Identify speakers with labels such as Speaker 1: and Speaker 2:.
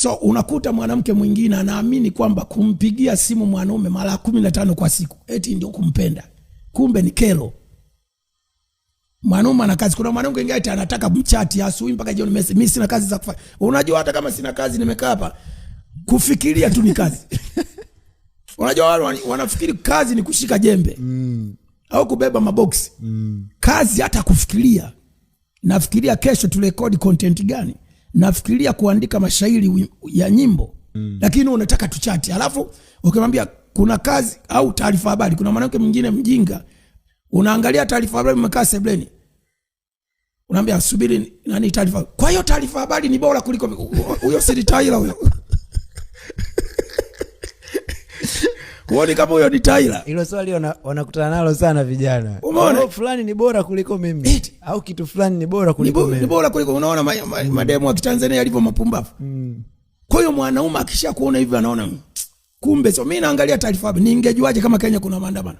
Speaker 1: So unakuta mwanamke mwingine anaamini kwamba kumpigia simu mwanaume mara 15 kwa siku eti ndio kumpenda. Kumbe ni kero. Mwanaume ana kazi. Kuna mwanamke mwingine anataka mchati asubuhi mpaka jioni, mimi sina kazi za kufanya. Unajua hata kama sina kazi nimekaa hapa kufikiria tu ni kazi. Unajua wale wanafikiri kazi ni kushika jembe. Au kubeba maboksi. Kazi hata kufikiria. Nafikiria kesho turekodi content gani? Nafikiria kuandika mashairi ya nyimbo. Lakini unataka tuchati. Alafu ukimwambia kuna kazi au taarifa habari, kuna mwanamke mwingine mjinga, unaangalia taarifa habari umekaa sebleni. Unaambia subiri nani taarifa. Kwa hiyo taarifa habari ni bora kuliko huyo Taylor huyo. Huoni kama huyo ni Taylor?
Speaker 2: Hilo swali wanakutana nalo sana vijana. Umeona fulani ni bora kuliko mimi au kitu fulani ni bora kuliko mimi.
Speaker 1: Ni bora kuliko, unaona mademu wa Kitanzania alivyo mapumbavu. Kwa hiyo mwanaume akisha kuona hivyo anaona kumbe, so mimi naangalia taarifa habari, ningejuaje kama Kenya kuna maandamano?